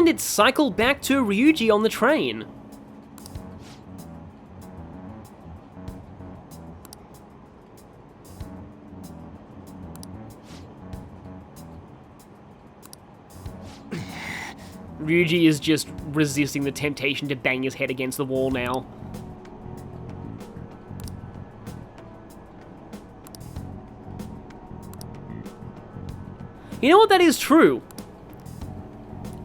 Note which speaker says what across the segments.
Speaker 1: And it's cycled back to Ryuji on the train. Ryuji is just resisting the temptation to bang his head against the wall now. You know what, that is true.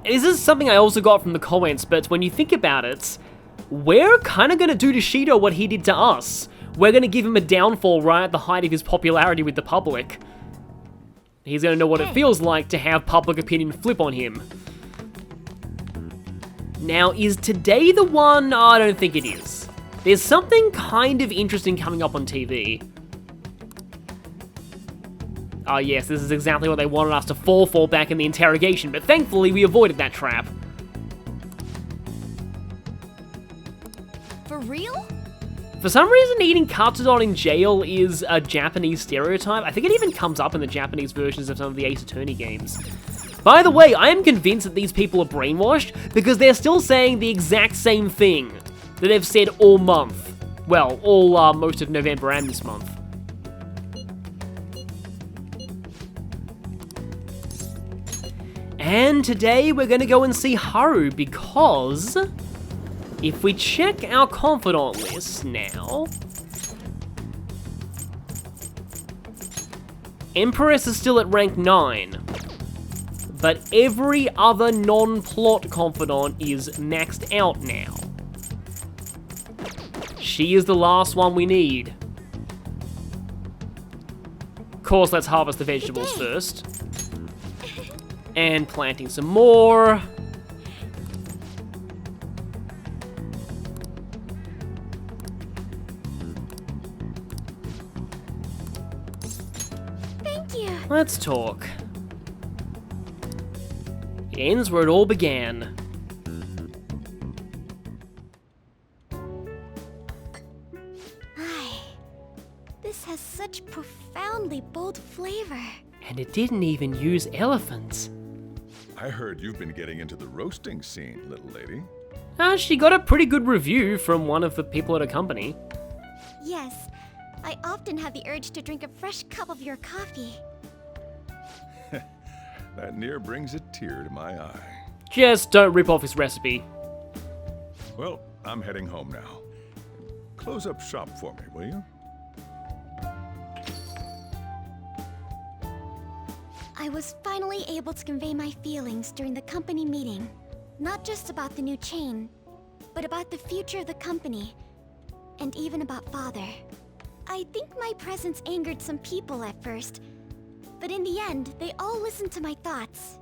Speaker 1: This is something I also got from the comments, but when you think about it, we're kind of going to do to Shido what he did to us. We're going to give him a downfall right at the height of his popularity with the public. He's going to know what it feels like to have public opinion flip on him. Now, is today the one? I don't think it is. There's something kind of interesting coming up on TV. Oh yes, this is exactly what they wanted us to fall for back in the interrogation, but thankfully we avoided that trap.
Speaker 2: For real?
Speaker 1: For some reason, eating katsudon in jail is a Japanese stereotype. I think it even comes up in the Japanese versions of some of the Ace Attorney games. By the way, I am convinced that these people are brainwashed because they're still saying the exact same thing that they've said all month. Well, all most of November and this month. And today we're going to go and see Haru because if we check our confidant list now, Empress is still at rank 9. But every other non-plot confidant is maxed out now. She is the last one we need. Of course, let's harvest the vegetables first. And planting some more.
Speaker 2: Thank you.
Speaker 1: Let's talk. It ends where it all began.
Speaker 2: This has such profoundly bold flavor.
Speaker 1: And it didn't even use elephants.
Speaker 3: I heard you've been getting into the roasting scene, little lady.
Speaker 1: She got a pretty good review from one of the people at her company.
Speaker 2: Yes, I often have the urge to drink a fresh cup of your coffee.
Speaker 3: That near brings a tear to my eye.
Speaker 1: Just don't rip off his recipe.
Speaker 3: Well, I'm heading home now. Close up shop for me, will you?
Speaker 2: I was finally able to convey my feelings during the company meeting. Not just about the new chain, but about the future of the company, and even about Father. I think my presence angered some people at first, but in the end, they all listened to my thoughts.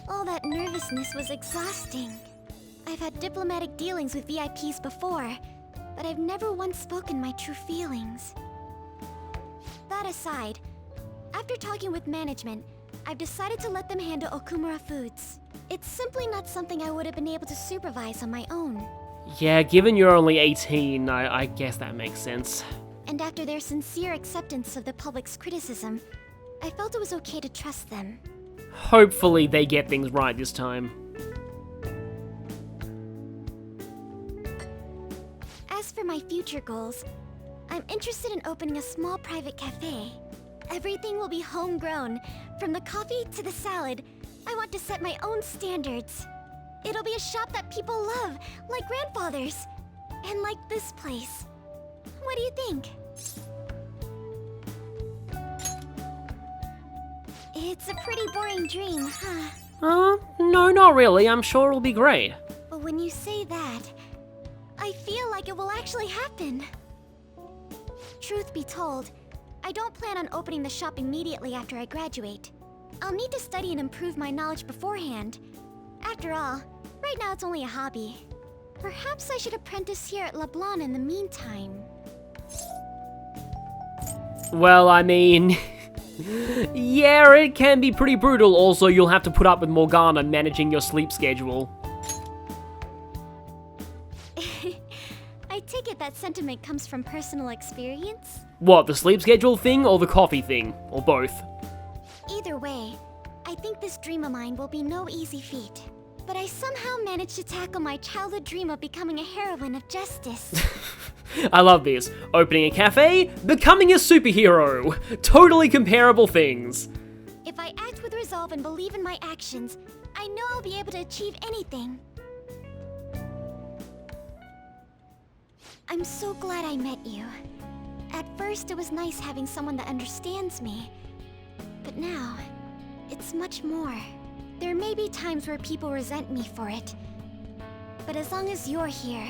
Speaker 2: All that nervousness was exhausting. I've had diplomatic dealings with VIPs before, but I've never once spoken my true feelings. That aside, after talking with management, I've decided to let them handle Okumura Foods. It's simply not something I would have been able to supervise on my own.
Speaker 1: Yeah, given you're only 18, I guess that makes sense.
Speaker 2: And after their sincere acceptance of the public's criticism, I felt it was okay to trust them.
Speaker 1: Hopefully they get things right this time.
Speaker 2: As for my future goals, I'm interested in opening a small private cafe. Everything will be homegrown, from the coffee to the salad. I want to set my own standards. It'll be a shop that people love, like grandfather's, and like this place. What do you think? It's a pretty boring dream, huh?
Speaker 1: No, not really. I'm sure it'll be great.
Speaker 2: But when you say that, I feel like it will actually happen. Truth be told, I don't plan on opening the shop immediately after I graduate. I'll need to study and improve my knowledge beforehand. After all, right now it's only a hobby. Perhaps I should apprentice here at LeBlanc in the meantime.
Speaker 1: Well, I mean... yeah, it can be pretty brutal. Also, you'll have to put up with Morgana managing your sleep schedule.
Speaker 2: I take it that sentiment comes from personal experience?
Speaker 1: What, the sleep schedule thing or the coffee thing? Or both?
Speaker 2: Either way, I think this dream of mine will be no easy feat. But I somehow managed to tackle my childhood dream of becoming a heroine of justice.
Speaker 1: I love this. Opening a cafe, becoming a superhero. Totally comparable things.
Speaker 2: If I act with resolve and believe in my actions, I know I'll be able to achieve anything. I'm so glad I met you. At first, it was nice having someone that understands me. But now, it's much more. There may be times where people resent me for it. But as long as you're here,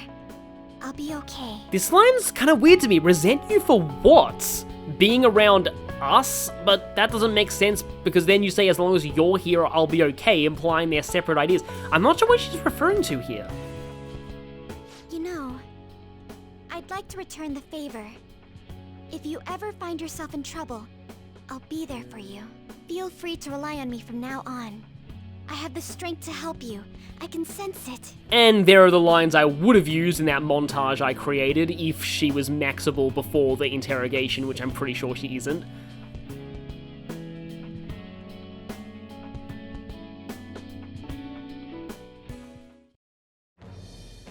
Speaker 2: I'll be okay.
Speaker 1: This line's kind of weird to me. Resent you for what? Being around us? But that doesn't make sense because then you say as long as you're here, I'll be okay, implying they're separate ideas. I'm not sure what she's referring to here.
Speaker 2: You know, I'd like to return the favor. If you ever find yourself in trouble, I'll be there for you. Feel free to rely on me from now on. I have the strength to help you. I can sense it.
Speaker 1: And there are the lines I would have used in that montage I created if she was maxable before the interrogation, which I'm pretty sure she isn't.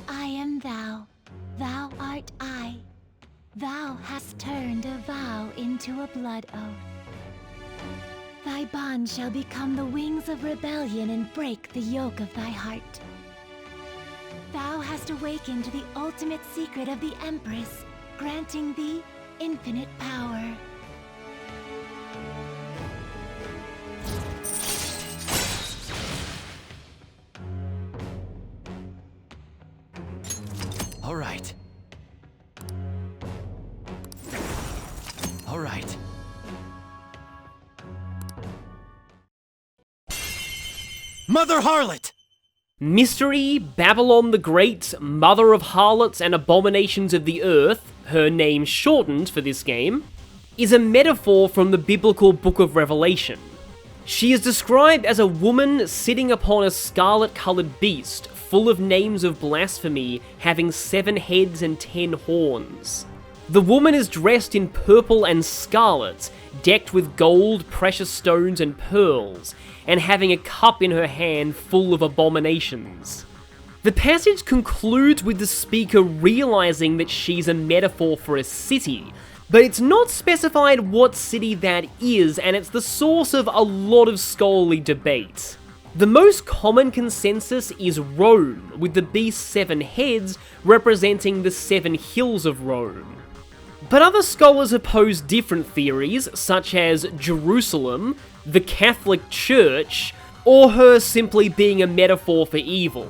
Speaker 4: I am thou, thou art I. Thou hast turned a vow into a blood oath. Thy bond shall become the wings of rebellion and break the yoke of thy heart. Thou hast awakened the ultimate secret of the Empress, granting thee infinite power.
Speaker 5: All right. All right. Mother Harlot!
Speaker 1: Mystery, Babylon the Great, Mother of Harlots and Abominations of the Earth, her name shortened for this game, is a metaphor from the biblical Book of Revelation. She is described as a woman sitting upon a scarlet-coloured beast, full of names of blasphemy, having 7 heads and 10 horns. The woman is dressed in purple and scarlet, decked with gold, precious stones, and pearls, and having a cup in her hand full of abominations. The passage concludes with the speaker realizing that she's a metaphor for a city, but it's not specified what city that is, and it's the source of a lot of scholarly debate. The most common consensus is Rome, with the beast's 7 heads representing the 7 hills of Rome. But other scholars have posed different theories, such as Jerusalem, the Catholic Church, or her simply being a metaphor for evil.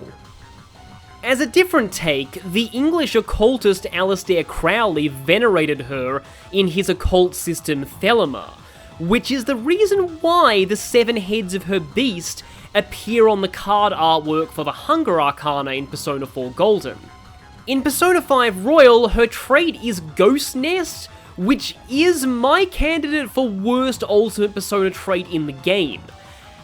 Speaker 1: As a different take, the English occultist Aleister Crowley venerated her in his occult system Thelema, which is the reason why the 7 heads of her beast appear on the card artwork for the Hunger Arcana in Persona 4 Golden. In Persona 5 Royal, her trait is Ghost Nest, which is my candidate for worst Ultimate Persona trait in the game.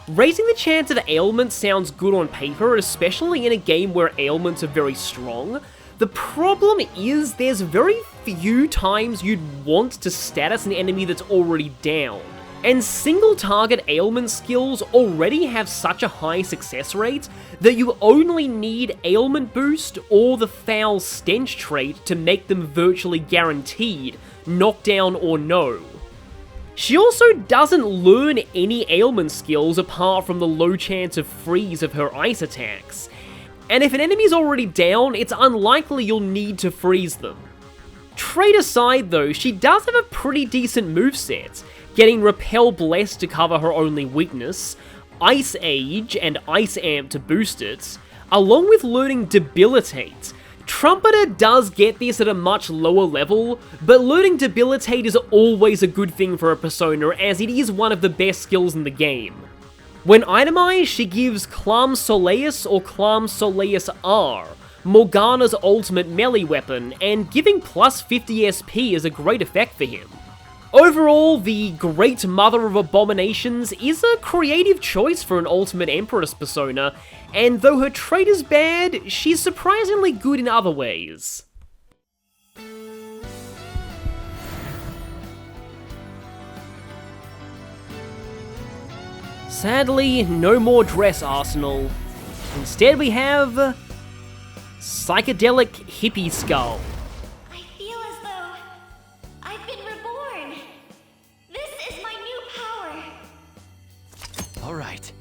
Speaker 1: Raising the chance of ailment sounds good on paper, especially in a game where ailments are very strong. The problem is there's very few times you'd want to status an enemy that's already down. And single target ailment skills already have such a high success rate that you only need ailment boost or the foul stench trait to make them virtually guaranteed, knockdown or no. She also doesn't learn any ailment skills apart from the low chance of freeze of her ice attacks. And if an enemy's already down, it's unlikely you'll need to freeze them. Trait aside though, she does have a pretty decent moveset, getting Repel Blessed to cover her only weakness, Ice Age and Ice Amp to boost it, along with learning Debilitate. Trumpeter does get this at a much lower level, but learning Debilitate is always a good thing for a Persona as it is one of the best skills in the game. When itemized, she gives Clam Soleus or Clam Soleus R, Morgana's ultimate melee weapon, and giving plus 50 SP is a great effect for him. Overall, the Great Mother of Abominations is a creative choice for an Ultimate Empress persona, and though her trait is bad, she's surprisingly good in other ways. Sadly, no more dress arsenal. Instead we have... psychedelic hippie skull.
Speaker 2: I feel as though I've been reborn. This is my new power.
Speaker 5: All right.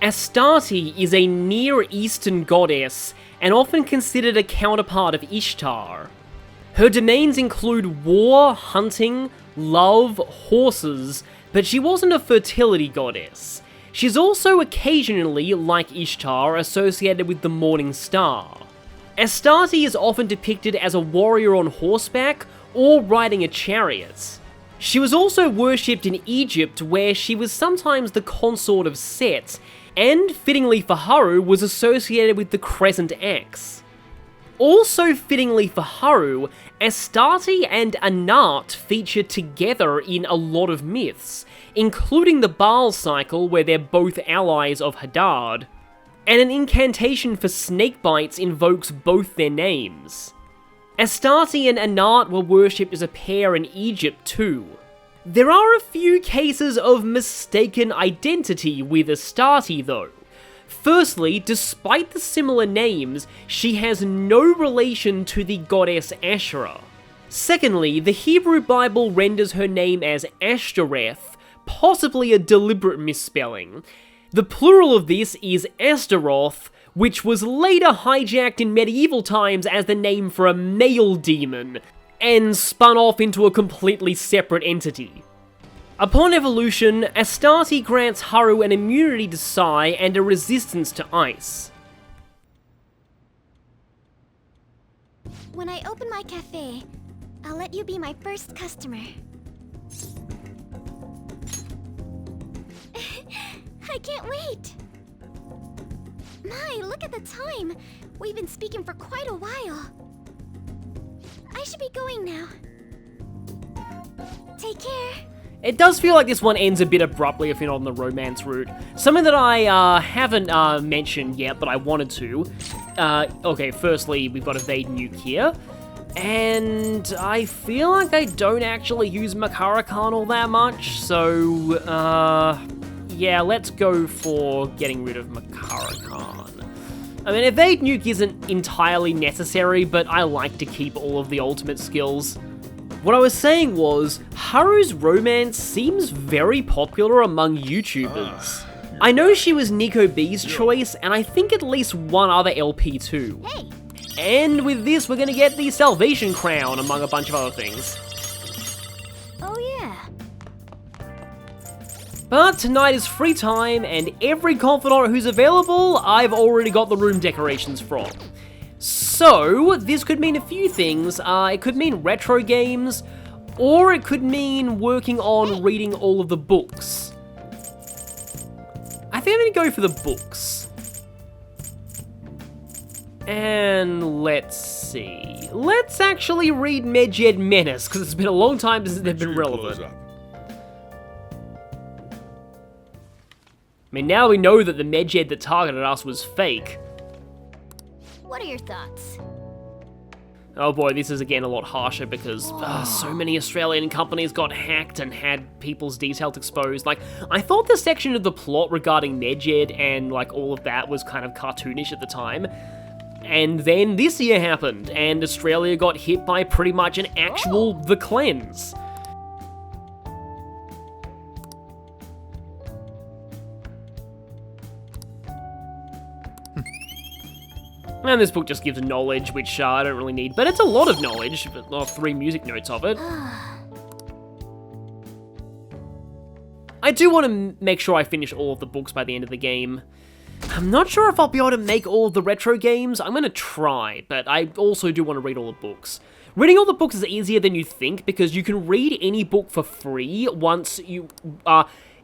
Speaker 1: Estarti is a Near Eastern goddess and often considered a counterpart of Ishtar. Her domains include war, hunting, love, horses, but she wasn't a fertility goddess. She's also occasionally, like Ishtar, associated with the morning star. Estarti is often depicted as a warrior on horseback or riding a chariot. She was also worshipped in Egypt, where she was sometimes the consort of Set, and, fittingly for Haru, was associated with the crescent axe. Also fittingly for Haru, Estarti and Anat feature together in a lot of myths, including the Baal cycle where they're both allies of Hadad, and an incantation for snake bites invokes both their names. Estarti and Anat were worshipped as a pair in Egypt too. There are a few cases of mistaken identity with Estarti though. Firstly, despite the similar names, she has no relation to the goddess Asherah. Secondly, the Hebrew Bible renders her name as Ashtoreth, possibly a deliberate misspelling. The plural of this is Astaroth, which was later hijacked in medieval times as the name for a male demon, and spun off into a completely separate entity. Upon evolution, Estarti grants Haru an immunity to Psy and a resistance to ice.
Speaker 2: When I open my cafe, I'll let you be my first customer. I can't wait! My, look at the time! We've been speaking for quite a while. I should be going now. Take care.
Speaker 1: It does feel like this one ends a bit abruptly if you're not on the romance route. Something that I haven't mentioned yet, but I wanted to. Okay, firstly, we've got Evade Nuke here. And I feel like I don't actually use Makara-Khan all that much, so, yeah, let's go for getting rid of Makara-Khan. I mean, Evade Nuke isn't entirely necessary, but I like to keep all of the ultimate skills. What I was saying was, Haru's romance seems very popular among YouTubers. I know she was Nico B's choice, and I think at least one other LP too.
Speaker 2: Hey!
Speaker 1: And with this, we're gonna get the Salvation Crown, among a bunch of other things.
Speaker 2: Oh yeah.
Speaker 1: But tonight is free time, and every Confidant who's available, I've already got the room decorations from. So, this could mean a few things. It could mean retro games, or it could mean working on reading all of the books. I think I'm gonna go for the books. And let's see. Let's actually read Medjed Menace, because it's been a long time since they've been relevant.
Speaker 3: Close up.
Speaker 1: I mean, now we know that the Medjed that targeted us was fake.
Speaker 2: What are your thoughts?
Speaker 1: Oh boy, this is again a lot harsher because so many Australian companies got hacked and had people's details exposed. Like, I thought the section of the plot regarding Medjed and like all of that was kind of cartoonish at the time. And then this year happened, and Australia got hit by pretty much an actual The Cleanse. And this book just gives knowledge, which I don't really need, but it's a lot of knowledge, but 3 music notes of it. I do want to make sure I finish all of the books by the end of the game. I'm not sure if I'll be able to make all of the retro games. I'm going to try, but I also do want to read all the books. Reading all the books is easier than you think, because you can read any book for free once you...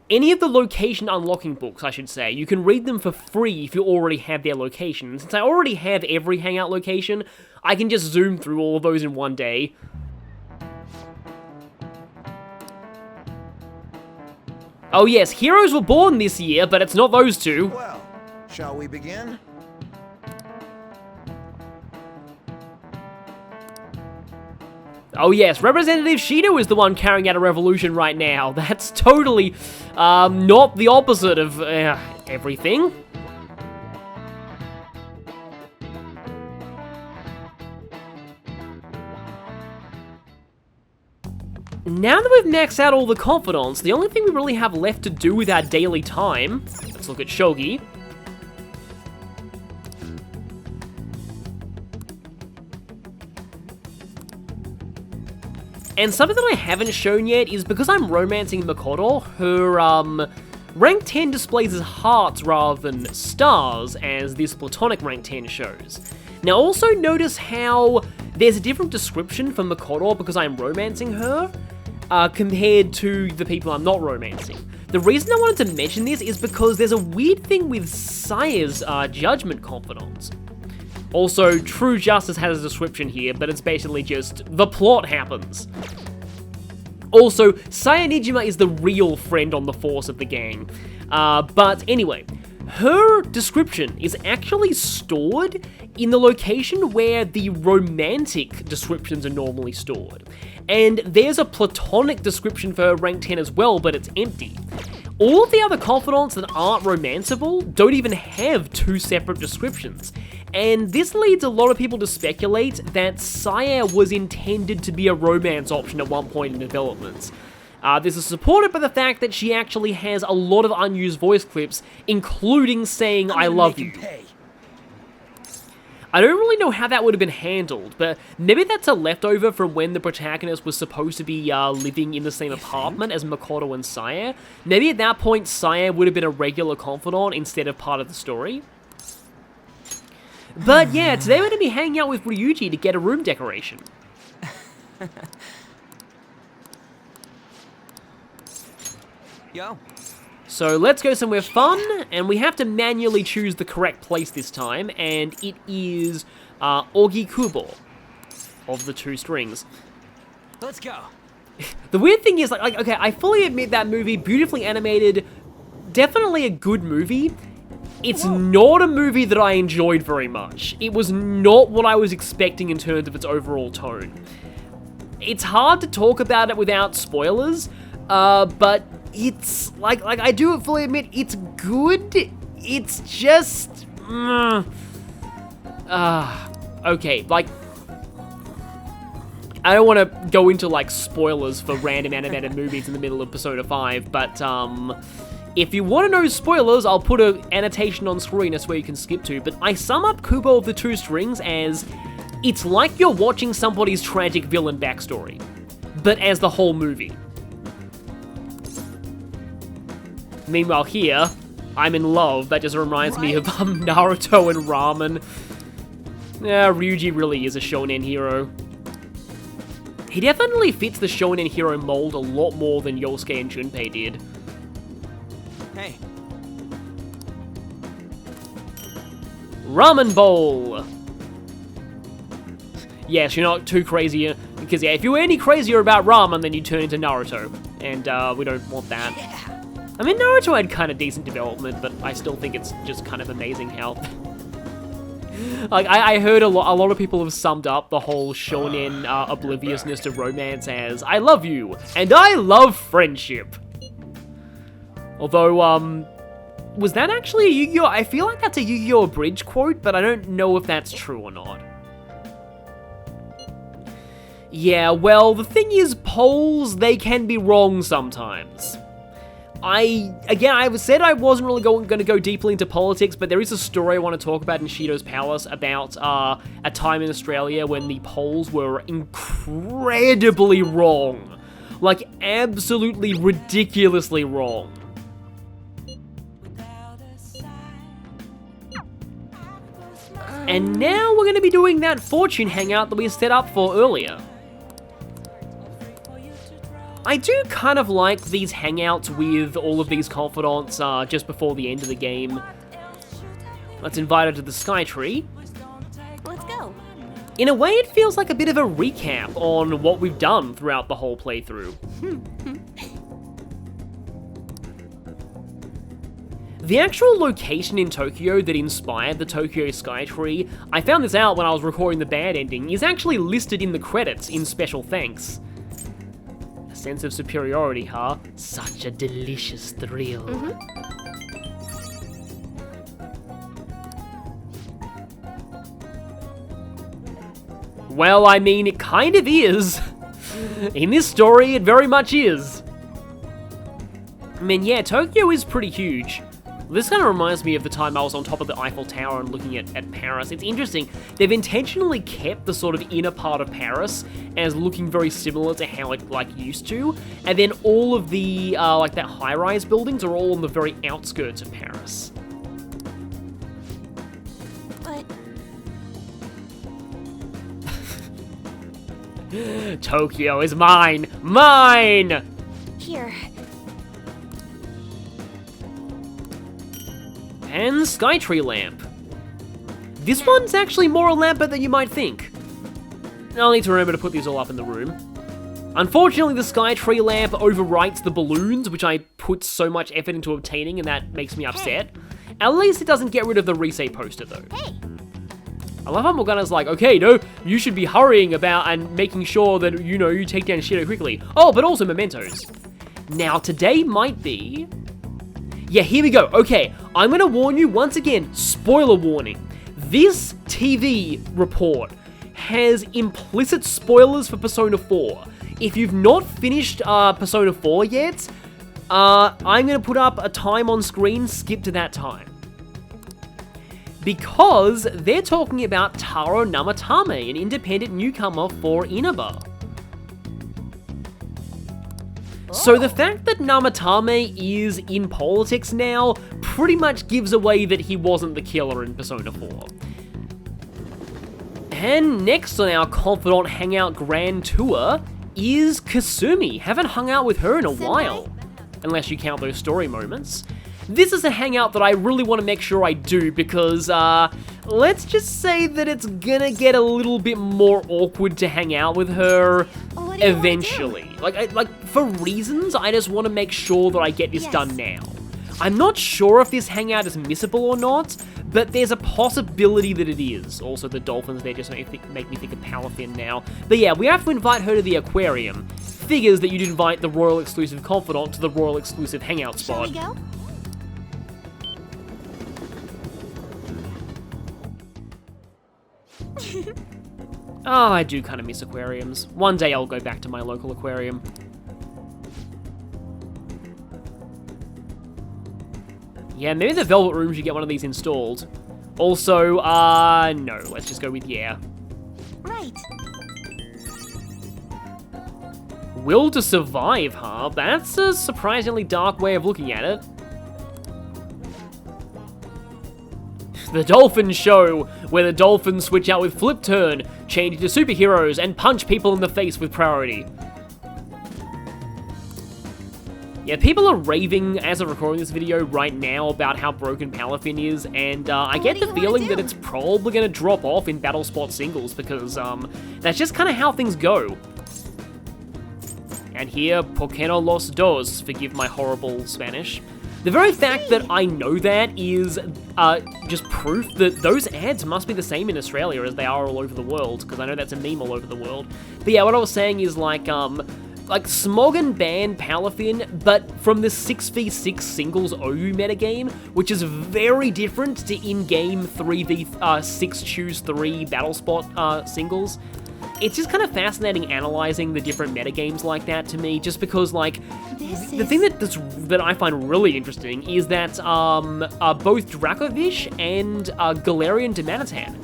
Speaker 1: any of the location unlocking books, I should say, you can read them for free if you already have their location. And since I already have every Hangout location, I can just zoom through all of those in one day. Oh yes, heroes were born this year, but it's not those two.
Speaker 6: Well, shall we begin?
Speaker 1: Oh yes, Representative Shido is the one carrying out a revolution right now. That's totally not the opposite of everything. Now that we've maxed out all the Confidants, the only thing we really have left to do with our daily time, let's look at Shogi. And something that I haven't shown yet is because I'm romancing Makoto, her rank 10 displays as hearts rather than stars, as this platonic rank 10 shows. Now also notice how there's a different description for Makoto because I'm romancing her, compared to the people I'm not romancing. The reason I wanted to mention this is because there's a weird thing with Saya's Judgment Confidants. Also, True Justice has a description here, but it's basically just, the plot happens. Also, Saya Nijima is the real friend on the force of the gang. But anyway, her description is actually stored in the location where the romantic descriptions are normally stored. And there's a platonic description for her rank 10 as well, but it's empty. All of the other confidants that aren't romanceable don't even have two separate descriptions. And this leads a lot of people to speculate that Saya was intended to be a romance option at one point in development. This is supported by the fact that she actually has a lot of unused voice clips, including saying I love you. I don't really know how that would have been handled, but maybe that's a leftover from when the protagonist was supposed to be living in the same apartment as Makoto and Saya. Maybe at that point Saya would have been a regular confidant instead of part of the story. But yeah, today we're going to be hanging out with Ryuji to get a room decoration.
Speaker 5: Yo.
Speaker 1: So let's go somewhere fun, and we have to manually choose the correct place this time, and it is Ogikubo of the two strings.
Speaker 5: Let's go.
Speaker 1: The weird thing is, like, okay, I fully admit that movie, beautifully animated, definitely a good movie. It's not a movie that I enjoyed very much. It was not what I was expecting in terms of its overall tone. It's hard to talk about it without spoilers, but it's, like I do fully admit, it's good. It's just, okay, like, I don't want to go into, like, spoilers for random animated movies in the middle of Persona 5, but, if you want to know spoilers, I'll put an annotation on screen as where you can skip to, but I sum up Kubo of the Two Strings as, it's like you're watching somebody's tragic villain backstory, but as the whole movie. Meanwhile here, I'm in love. That just reminds me of Naruto and Ramen. Yeah, Ryuji really is a shonen hero. He definitely fits the shonen hero mold a lot more than Yosuke and Junpei did.
Speaker 5: Hey.
Speaker 1: Ramen bowl! Yes, you're not too crazy, because yeah, if you were any crazier about ramen, then you'd turn into Naruto. And we don't want that.
Speaker 5: Yeah.
Speaker 1: I mean, Naruto had kind of decent development, but I still think it's just kind of amazing how... like, I heard a lot of people have summed up the whole shonen obliviousness to romance as, I love you, and I love friendship. Although, was that actually a Yu-Gi-Oh? I feel like that's a Yu-Gi-Oh! Abridged quote, but I don't know if that's true or not. Yeah, well, the thing is, polls, they can be wrong sometimes. I said I wasn't really going to go deeply into politics, but there is a story I want to talk about in Shido's Palace about a time in Australia when the polls were incredibly wrong. Like, absolutely ridiculously wrong. And now we're going to be doing that fortune hangout that we set up for earlier. I do kind of like these hangouts with all of these confidants just before the end of the game. Let's invite her to the Skytree.
Speaker 2: Let's go.
Speaker 1: In a way, it feels like a bit of a recap on what we've done throughout the whole playthrough. The actual location in Tokyo that inspired the Tokyo Skytree, I found this out when I was recording the band ending, is actually listed in the credits in special thanks. A sense of superiority, huh? Such a delicious thrill. Well, I mean, it kind of is. In this story, it very much is. I mean, yeah, Tokyo is pretty huge. This kind of reminds me of the time I was on top of the Eiffel Tower and looking at Paris. It's interesting, they've intentionally kept the sort of inner part of Paris as looking very similar to how it, like, used to, and then all of the, like, that high-rise buildings are all on the very outskirts of Paris.
Speaker 2: But
Speaker 1: Tokyo is mine! Mine!
Speaker 2: here,
Speaker 1: And Skytree lamp. This one's actually more elaborate than you might think. I'll need to remember to put these all up in the room. Unfortunately, the Skytree lamp overwrites the balloons, which I put so much effort into obtaining, and that makes me upset. At least it doesn't get rid of the resave poster, though.
Speaker 2: hey,
Speaker 1: I love how Morgana's like, okay, no, you should be hurrying about and making sure that, you know, you take down Shido quickly. Oh, but also mementos. Now, today might be... Yeah, here we go. Okay, I'm gonna warn you once again, spoiler warning. This TV report has implicit spoilers for Persona 4. If you've not finished Persona 4 yet, I'm gonna put up a time on screen, skip to that time. Because they're talking about Taro Namatame, an independent newcomer for Inaba. So the fact that Namatame is in politics now pretty much gives away that he wasn't the killer in Persona 4. And next on our Confidant Hangout Grand Tour is Kasumi. Haven't hung out with her in a while, unless you count those story moments. This is a hangout that I really want to make sure I do because, let's just say that it's gonna get a little bit more awkward to hang out with her
Speaker 2: what do you
Speaker 1: eventually. Like, for reasons, I just want to make sure that I get this done now. I'm not sure if this hangout is missable or not, but there's a possibility that it is. Also, the dolphins there just make me think of Palafin now. But yeah, we have to invite her to the aquarium. Figures that you'd invite the Royal Exclusive Confidant to the Royal Exclusive Hangout
Speaker 2: shall
Speaker 1: spot.
Speaker 2: we go?
Speaker 1: Oh, I do kind of miss aquariums. One day I'll go back to my local aquarium. Yeah, maybe the Velvet Room should get one of these installed. Also, no, let's just go with yeah.
Speaker 2: Right.
Speaker 1: Will to survive, huh? That's a surprisingly dark way of looking at it. The Dolphin Show, where the dolphins switch out with flip turn, change into superheroes, and punch people in the face with priority. Yeah, people are raving as of recording this video right now about how broken Palafin is, and I get the feeling that it's probably going to drop off in Battle Spot singles because that's just kind of how things go. And here, ¿por qué no los dos? Forgive my horrible Spanish. The very fact that I know that is just proof that those ads must be the same in Australia as they are all over the world, because I know that's a meme all over the world. But yeah, what I was saying is like Smogon banned Palafin, but from the 6v6 singles OU metagame, which is very different to in-game 3v6 choose 3 battle spot singles. It's just kind of fascinating analyzing the different metagames like that to me, just because, like, the thing that I find really interesting is that both Dracovish and Galarian Demanitan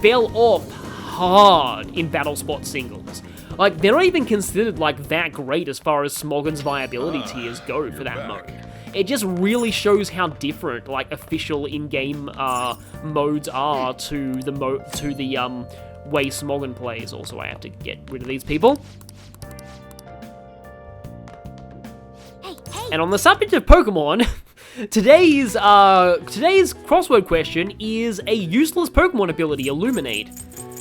Speaker 1: fell off hard in Battle Spot singles. Like, they're not even considered, like, that great as far as Smogon's viability tiers go for that mode. It just really shows how different, like, official in-game modes are to the way Smogon plays. Also, I have to get rid of these people.
Speaker 2: Hey.
Speaker 1: And on the subject of Pokemon, today's crossword question is a useless Pokemon ability, Illuminate.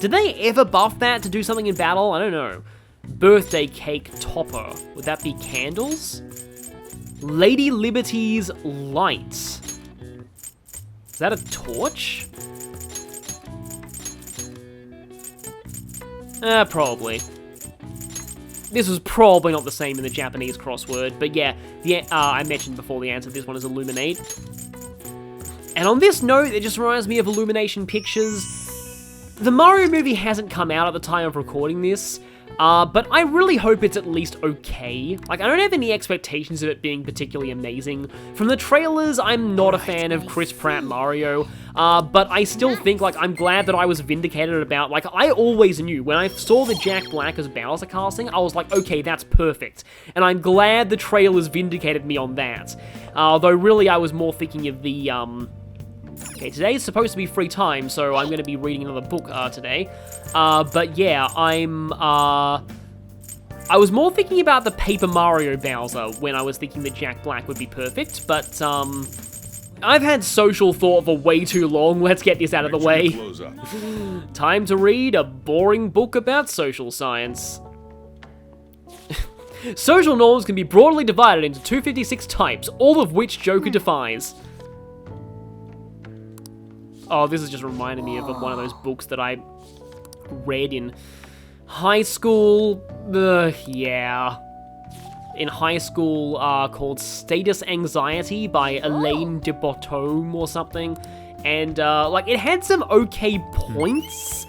Speaker 1: Did they ever buff that to do something in battle? I don't know. Birthday cake topper. Would that be candles? Lady Liberty's lights. Is that a torch? Probably. This was probably not the same in the Japanese crossword, but yeah, I mentioned before the answer to this one is Illuminate. And on this note, it just reminds me of Illumination Pictures. The Mario movie hasn't come out at the time of recording this, but I really hope it's at least okay. Like, I don't have any expectations of it being particularly amazing. From the trailers, I'm not a fan of Chris Pratt Mario, but I still think, like, I'm glad that I was vindicated about, like, I always knew, when I saw the Jack Black as Bowser casting, I was like, okay, that's perfect. And I'm glad the trailers vindicated me on that. Though really, I was more thinking of the, okay, today is supposed to be free time, so I'm going to be reading another book today. But yeah, I was more thinking about the Paper Mario Bowser when I was thinking that Jack Black would be perfect, but I've had social thought for way too long. Let's get this out of the way. Time to read a boring book about social science. Social norms can be broadly divided into 256 types, all of which Joker defies. Oh, this is just reminding me of one of those books that I read in high school. Yeah. In high school, called Status Anxiety by Elaine de Botton or something. And, like, it had some okay points,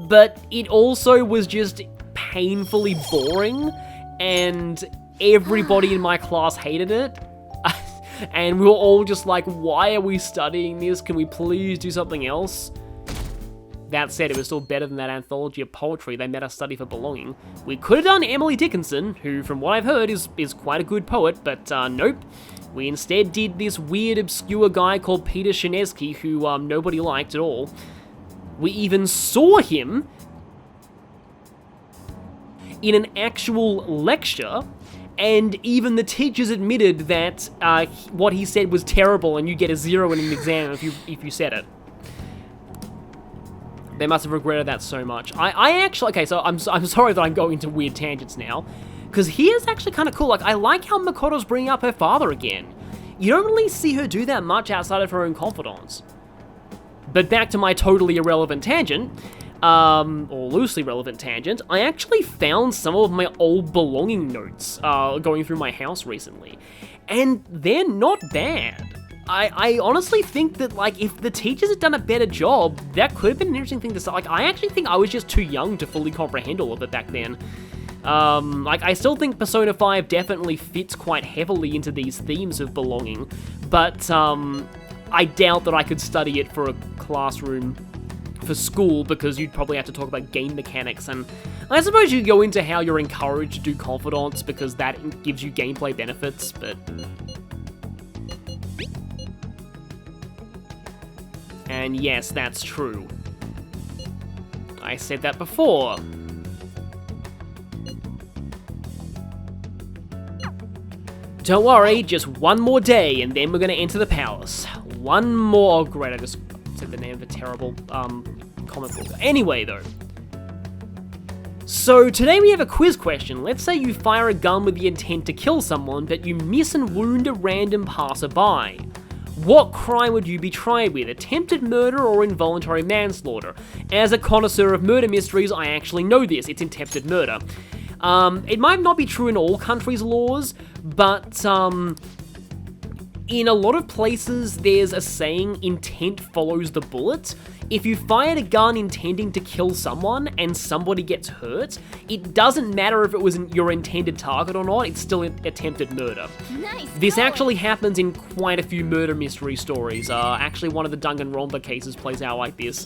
Speaker 1: but it also was just painfully boring, and everybody in my class hated it. And we were all just like, why are we studying this? Can we please do something else? That said, it was still better than that anthology of poetry they made us study for belonging. We could have done Emily Dickinson, who, from what I've heard, is quite a good poet, but nope. We instead did this weird, obscure guy called Peter Shinesky, who nobody liked at all. We even saw him in an actual lecture, and even the teachers admitted that what he said was terrible and you get a 0 in an exam if you said it. They must have regretted that so much. I actually, okay, so I'm sorry that I'm going into weird tangents now, because here's actually kind of cool. Like, I like how Makoto's bringing up her father again. You don't really see her do that much outside of her own Confidants. But back to my totally irrelevant tangent, or loosely relevant tangent, I actually found some of my old belonging notes going through my house recently, and they're not bad. I honestly think that, like, if the teachers had done a better job, that could have been an interesting thing to say. Like, I actually think I was just too young to fully comprehend all of it back then. Like, I still think Persona 5 definitely fits quite heavily into these themes of belonging, but I doubt that I could study it for a classroom for school, because you'd probably have to talk about game mechanics, and I suppose you could go into how you're encouraged to do Confidants, because that gives you gameplay benefits, but... And yes, that's true. I said that before. Don't worry, just one more day, and then we're gonna enter the palace. One more... Oh, great, I just said the name of a terrible, comic book. Anyway, though. So, today we have a quiz question. Let's say you fire a gun with the intent to kill someone, but you miss and wound a random passerby. What crime would you be tried with? Attempted murder or involuntary manslaughter? As a connoisseur of murder mysteries, I actually know this. It's attempted murder. It might not be true in all countries' laws, but in a lot of places there's a saying, intent follows the bullet. If you fired a gun intending to kill someone and somebody gets hurt, it doesn't matter if it was your intended target or not, it's still attempted murder.
Speaker 2: Nice.
Speaker 1: This actually happens in quite a few murder mystery stories. Actually, one of the Danganronpa cases plays out like this.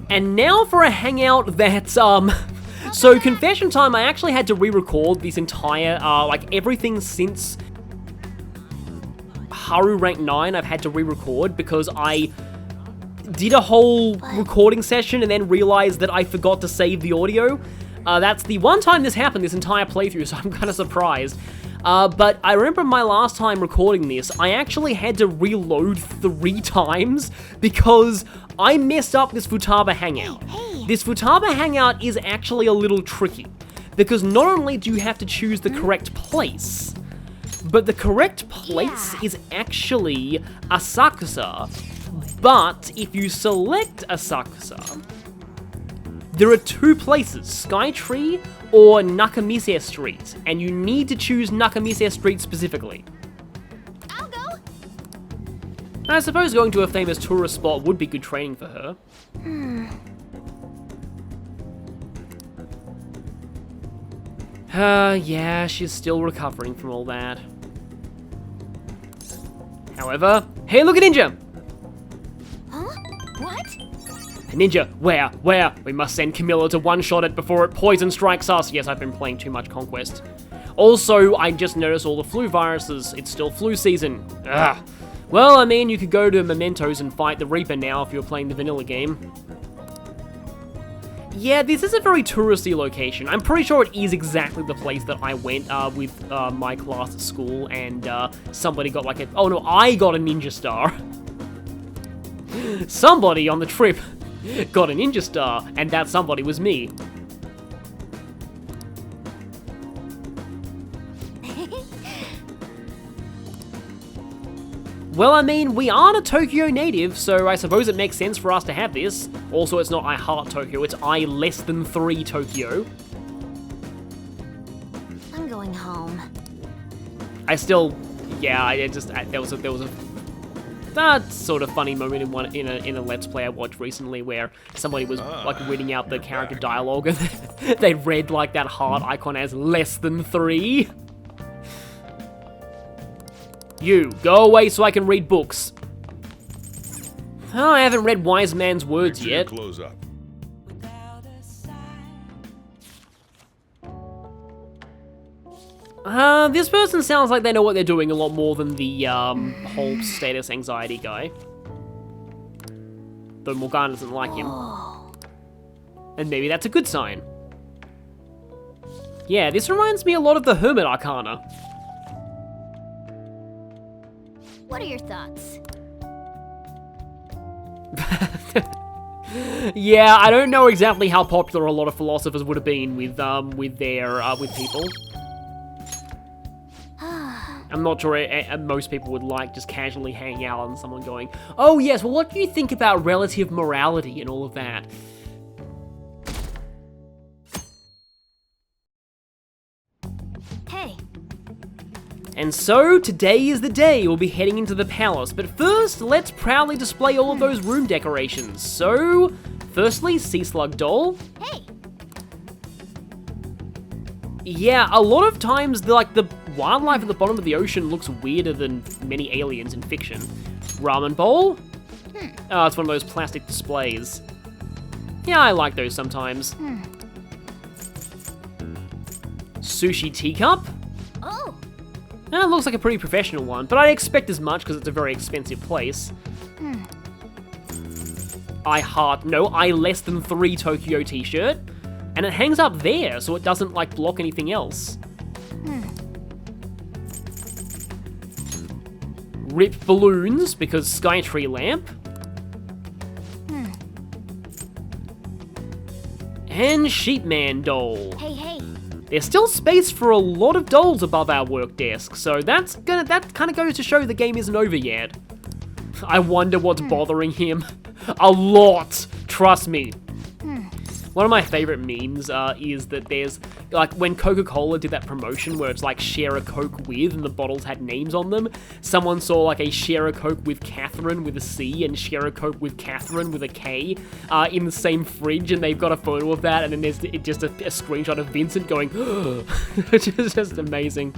Speaker 1: And now for a hangout that's, so confession time, I actually had to re-record this entire, like everything since Haru rank 9, I've had to re-record because I did a whole recording session and then realized that I forgot to save the audio. That's the one time this happened this entire playthrough, so I'm kind of surprised. But I remember my last time recording this, I actually had to reload 3 times because I messed up this Futaba hangout. This Futaba hangout is actually a little tricky because not only do you have to choose the correct place, but the correct place is actually Asakusa. But if you select Asakusa, there are two places, Skytree or Nakamise Street, and you need to choose Nakamise Street specifically.
Speaker 2: I'll go.
Speaker 1: I suppose going to a famous tourist spot would be good training for her. Yeah, she's still recovering from all that. However, hey, look at Ninja!
Speaker 2: Huh? What?
Speaker 1: Ninja, where? We must send Camilla to one-shot it before it poison strikes us. Yes, I've been playing too much Conquest. Also, I just noticed all the flu viruses. It's still flu season. Ugh. Well, I mean, you could go to Mementos and fight the Reaper now if you're playing the vanilla game. Yeah, this is a very touristy location. I'm pretty sure it is exactly the place that I went with my class at school, and somebody got like a... Oh no, I got a ninja star. Somebody on the trip got a ninja star, and that somebody was me. Well, I mean, we aren't a Tokyo native, so I suppose it makes sense for us to have this. Also, it's not I heart Tokyo, it's I less than 3 Tokyo.
Speaker 2: I'm going home.
Speaker 1: I still, yeah, there was a that sort of funny moment in a Let's Play I watched recently where somebody was like reading out the character dialogue and they read like that heart icon as less than 3. You, go away so I can read books. Oh, I haven't read Wise Man's Words yet.
Speaker 3: Close up.
Speaker 1: This person sounds like they know what they're doing a lot more than the whole status anxiety guy. Though Morgana doesn't like him. And maybe that's a good sign. Yeah, this reminds me a lot of the Hermit Arcana.
Speaker 2: What are your thoughts?
Speaker 1: Yeah, I don't know exactly how popular a lot of philosophers would have been with people. I'm not sure most people would like just casually hang out and someone going, oh yes, well what do you think about relative morality and all of that?
Speaker 2: Hey.
Speaker 1: And so, today is the day we'll be heading into the palace, but first, let's proudly display all of those room decorations. So, firstly, Sea Slug Doll.
Speaker 2: Hey.
Speaker 1: Yeah, a lot of times, the wildlife at the bottom of the ocean looks weirder than many aliens in fiction. Ramen Bowl. Oh, it's one of those plastic displays. Yeah, I like those sometimes. Sushi Teacup.
Speaker 2: Oh.
Speaker 1: It looks like a pretty professional one, but I expect as much because it's a very expensive place. I less than 3 Tokyo t-shirt, and it hangs up there so it doesn't like block anything else. Rip balloons because Skytree lamp. And Sheepman doll.
Speaker 2: Hey.
Speaker 1: There's still space for a lot of dolls above our work desk, so that kind of goes to show the game isn't over yet. I wonder what's bothering him. A lot, trust me. One of my favorite memes is that there's, like, when Coca-Cola did that promotion where it's like share a Coke with and the bottles had names on them, someone saw like a share a Coke with Catherine with a C and share a Coke with Catherine with a K in the same fridge, and they've got a photo of that, and then there's just a screenshot of Vincent going, which is just amazing.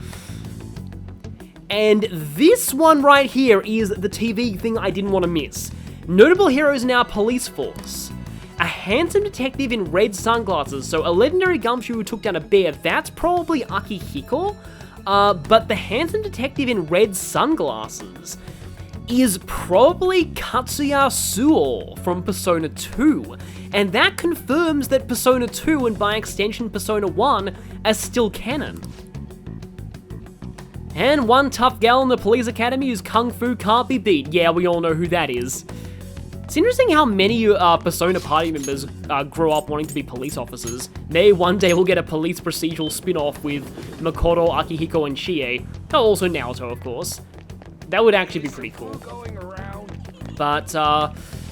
Speaker 1: And this one right here is the TV thing I didn't want to miss. Notable heroes in our police force. A handsome detective in red sunglasses, so a legendary gumshoe who took down a bear, that's probably Akihiko, but the handsome detective in red sunglasses is probably Katsuya Suo from Persona 2, and that confirms that Persona 2 and by extension Persona 1 are still canon. And one tough gal in the police academy whose kung fu can't be beat, yeah, we all know who that is. It's interesting how many Persona party members grow up wanting to be police officers. Maybe one day we'll get a police procedural spin-off with Makoto, Akihiko, and Chie. Oh, also Naoto, of course. That would actually be pretty cool. But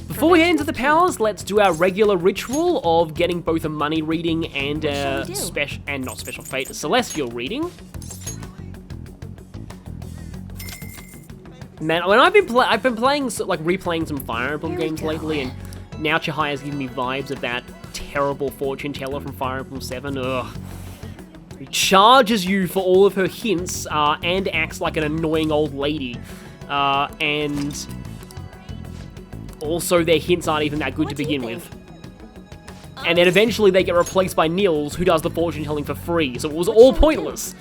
Speaker 1: before we get into the powers, let's do our regular ritual of getting both a money reading and a celestial reading. Man, when I've been playing, like replaying some Fire Emblem games lately, and now Chihiya's giving me vibes of that terrible fortune teller from Fire Emblem 7. Ugh. Who charges you for all of her hints and acts like an annoying old lady, and also their hints aren't even that good to begin with. And then eventually they get replaced by Nils, who does the fortune telling for free, so it was all pointless.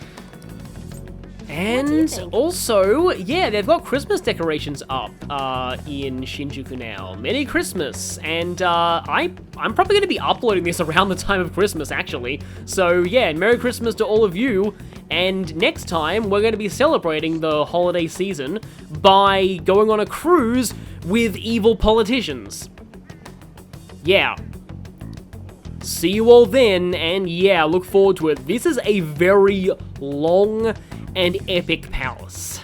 Speaker 1: And also, yeah, they've got Christmas decorations up in Shinjuku now. Merry Christmas! And I'm probably going to be uploading this around the time of Christmas, actually. So yeah, Merry Christmas to all of you. And next time, we're going to be celebrating the holiday season by going on a cruise with evil politicians. Yeah. See you all then, and yeah, look forward to it. This is a very long and epic palace.